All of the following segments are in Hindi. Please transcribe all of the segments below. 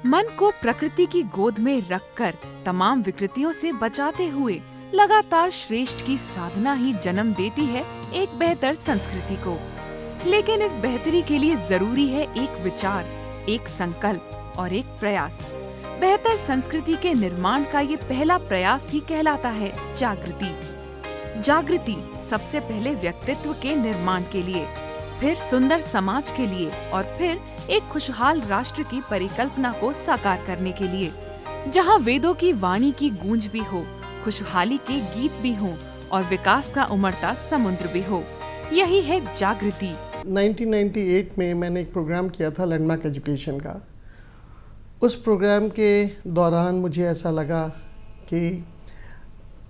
मन को प्रकृति की गोद में रखकर तमाम विकृतियों से बचाते हुए लगातार श्रेष्ठ की साधना ही जन्म देती है एक बेहतर संस्कृति को। लेकिन इस बेहतरी के लिए जरूरी है एक विचार, एक संकल्प और एक प्रयास। बेहतर संस्कृति के निर्माण का ये पहला प्रयास ही कहलाता है जागृति। जागृति सबसे पहले व्यक्तित्व के निर्माण के लिए, फिर सुंदर समाज के लिए और फिर एक खुशहाल राष्ट्र की परिकल्पना को साकार करने के लिए, जहां वेदों की वाणी की गूंज भी हो, खुशहाली के गीत भी हों और विकास का उमड़ता समुद्र भी हो। यही है जागृति। 1998 में मैंने एक प्रोग्राम किया था लैंडमार्क एजुकेशन का। उस प्रोग्राम के दौरान मुझे ऐसा लगा कि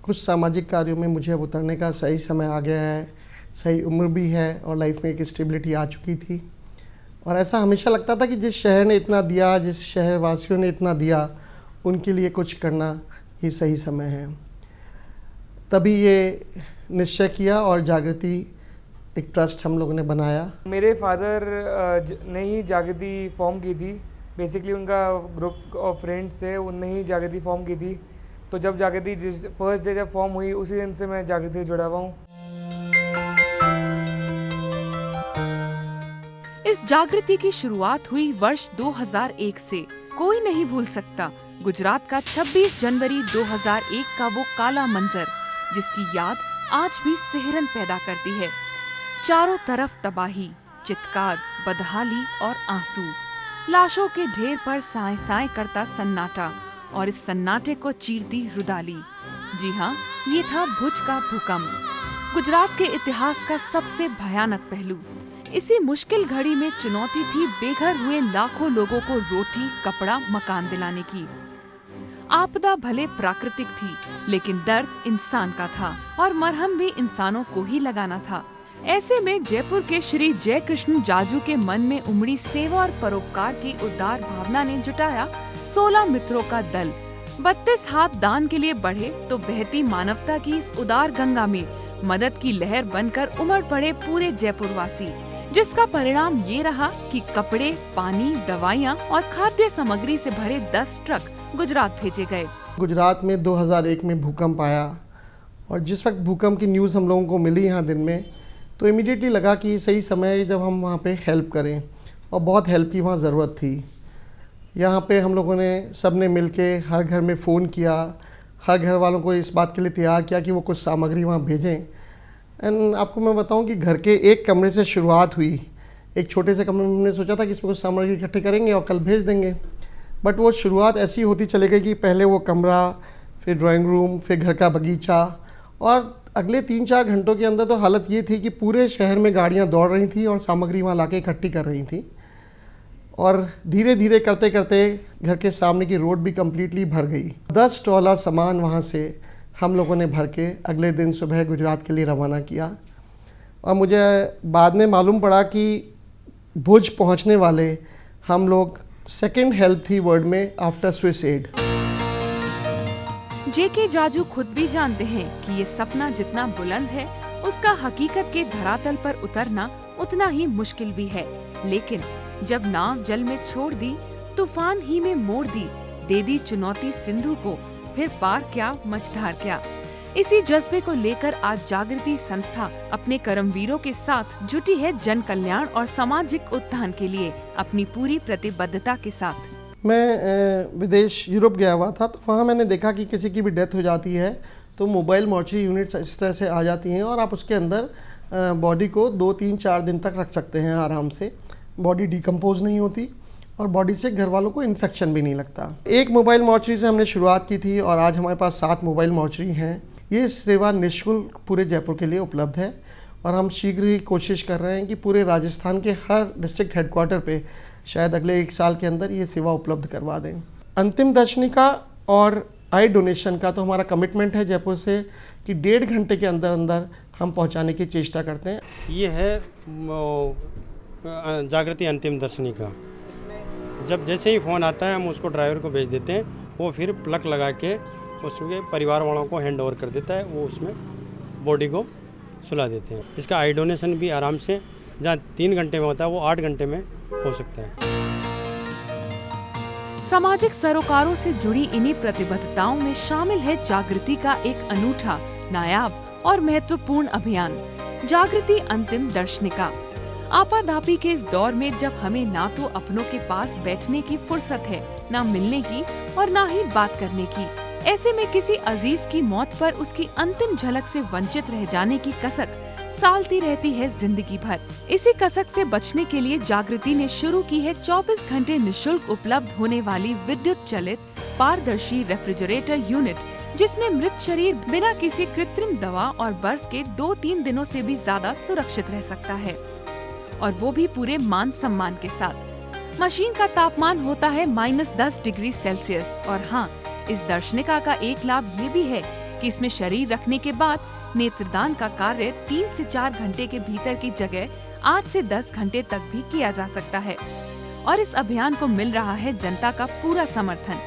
कुछ सामाजिक कार्यों में मुझे अब उतरने का सही समय आ गया है, सही उम्र भी है और लाइफ में एक स्टेबिलिटी आ चुकी थी। और ऐसा हमेशा लगता था कि जिस शहर ने इतना दिया, जिस शहर वासियों ने इतना दिया, उनके लिए कुछ करना ये सही समय है। तभी ये निश्चय किया और जागृति एक ट्रस्ट हम लोगों ने बनाया। मेरे फादर ने ही जागृति फॉर्म की थी। बेसिकली उनका ग्रुप ऑफ फ्रेंड्स थे, उनने ही जागृति फॉर्म की थी। तो जब जागृति फर्स्ट डे जब फॉर्म हुई, उसी दिन से मैं जागृति से जुड़ा हुआ हूँ। इस जागृति की शुरुआत हुई वर्ष 2001 से। कोई नहीं भूल सकता गुजरात का 26 जनवरी 2001 का वो काला मंजर, जिसकी याद आज भी सिहरन पैदा करती है। चारों तरफ तबाही, चित्कार, बदहाली और आंसू, लाशों के ढेर पर साए साए करता सन्नाटा और इस सन्नाटे को चीरती रुदाली। जी हाँ, ये था भुज का भूकंप, गुजरात के इतिहास का सबसे भयानक पहलू। इसी मुश्किल घड़ी में चुनौती थी बेघर हुए लाखों लोगों को रोटी, कपड़ा, मकान दिलाने की। आपदा भले प्राकृतिक थी, लेकिन दर्द इंसान का था और मरहम भी इंसानों को ही लगाना था। ऐसे में जयपुर के श्री जय कृष्ण जाजू के मन में उमड़ी सेवा और परोपकार की उदार भावना ने जुटाया 16 मित्रों का दल। 32 हाथ दान के लिए बढ़े तो बहती मानवता की इस उदार गंगा में मदद की लहर बनकर उमड़ पड़े पूरे जयपुर वासी, जिसका परिणाम ये रहा कि कपड़े, पानी, दवाइयाँ और खाद्य सामग्री से भरे 10 ट्रक गुजरात भेजे गए। गुजरात में 2001 में भूकंप आया और जिस वक्त भूकंप की न्यूज़ हम लोगों को मिली यहाँ दिन में, तो इमीडिएटली लगा कि सही समय है जब हम वहाँ पे हेल्प करें, और बहुत हेल्प की वहाँ ज़रूरत थी। यहाँ पे हम लोगों ने सब ने मिल के हर घर में फ़ोन किया, हर घर वालों को इस बात के लिए तैयार किया कि वो कुछ सामग्री वहाँ भेजें। एंड आपको मैं बताऊं कि घर के एक कमरे से शुरुआत हुई। एक छोटे से कमरे में हमने सोचा था कि इसमें कुछ सामग्री इकट्ठी करेंगे और कल भेज देंगे, बट वो शुरुआत ऐसी होती चली गई कि पहले वो कमरा, फिर ड्राइंग रूम, फिर घर का बगीचा, और अगले 3-4 घंटों के अंदर तो हालत ये थी कि पूरे शहर में गाड़ियाँ दौड़ रही थी और सामग्री वहाँ ला के इकट्ठी कर रही थी। और धीरे धीरे करते करते घर के सामने की रोड भी कम्प्लीटली भर गई। 10 ट्रॉला सामान वहाँ से हम लोगों ने भर के अगले दिन सुबह गुजरात के लिए रवाना किया। और मुझे बाद में मालूम पड़ा कि भुज पहुँचने वाले हम लोग सेकेंड हेल्प थी वर्ल्ड में आफ्टर स्विस एड। जेके जाजू खुद भी जानते हैं कि ये सपना जितना बुलंद है, उसका हकीकत के धरातल पर उतरना उतना ही मुश्किल भी है। लेकिन जब नाव जल में छोड़ दी, तूफान ही में मोड़ दी, दे दी चुनौती सिंधु को, फिर पार क्या मझधार क्या। इसी जज्बे को लेकर आज जागृति संस्था अपने कर्मवीरों के साथ जुटी है जन कल्याण और सामाजिक उत्थान के लिए अपनी पूरी प्रतिबद्धता के साथ। मैं विदेश यूरोप गया हुआ था, तो वहाँ मैंने देखा कि किसी की भी डेथ हो जाती है तो मोबाइल मॉर्चरी यूनिट्स इस तरह से आ जाती हैं और आप उसके अंदर बॉडी को 2-3-4 दिन तक रख सकते हैं आराम से। बॉडी डिकम्पोज नहीं होती और बॉडी से घर वालों को इन्फेक्शन भी नहीं लगता। एक मोबाइल मॉर्चरी से हमने शुरुआत की थी और आज हमारे पास 7 मोबाइल मॉर्चरी हैं। ये सेवा निःशुल्क पूरे जयपुर के लिए उपलब्ध है और हम शीघ्र ही कोशिश कर रहे हैं कि पूरे राजस्थान के हर डिस्ट्रिक्ट हेडक्वार्टर पे शायद अगले 1 साल के अंदर ये सेवा उपलब्ध करवा दें। अंतिम दर्शनिका और आई डोनेशन का तो हमारा कमिटमेंट है जयपुर से कि 1.5 घंटे के अंदर अंदर हम पहुंचाने की चेष्टा करते हैं। ये है जागृति अंतिम दर्शनिका। जब जैसे ही फ़ोन आता है हम उसको ड्राइवर को भेज देते हैं, वो फिर प्लग लगा के उसके परिवार वालों को हैंड ओवर कर देता है, वो उसमें बॉडी को सुला देते हैं। इसका आई डोनेशन भी आराम से जहाँ 3 घंटे में होता है वो 8 घंटे में हो सकता है। सामाजिक सरोकारों से जुड़ी इन्हीं प्रतिबद्धताओं में शामिल है जागृति का एक अनूठा, नायाब और महत्वपूर्ण अभियान, जागृति अंतिम दर्शनिका। आपाधापी के इस दौर में जब हमें ना तो अपनों के पास बैठने की फुर्सत है, ना मिलने की और ना ही बात करने की, ऐसे में किसी अजीज की मौत पर उसकी अंतिम झलक से वंचित रह जाने की कसक सालती रहती है जिंदगी भर। इसी कसक से बचने के लिए जागृति ने शुरू की है 24 घंटे निःशुल्क उपलब्ध होने वाली विद्युत चलित पारदर्शी रेफ्रिजरेटर यूनिट, जिसमें मृत शरीर बिना किसी कृत्रिम दवा और बर्फ के 2-3 दिनों से भी ज्यादा सुरक्षित रह सकता है, और वो भी पूरे मान सम्मान के साथ। मशीन का तापमान होता है -10 डिग्री सेल्सियस। और हाँ, इस दर्शनिका का एक लाभ ये भी है कि इसमें शरीर रखने के बाद नेत्रदान का कार्य 3 से 4 घंटे के भीतर की जगह 8 से 10 घंटे तक भी किया जा सकता है। और इस अभियान को मिल रहा है जनता का पूरा समर्थन।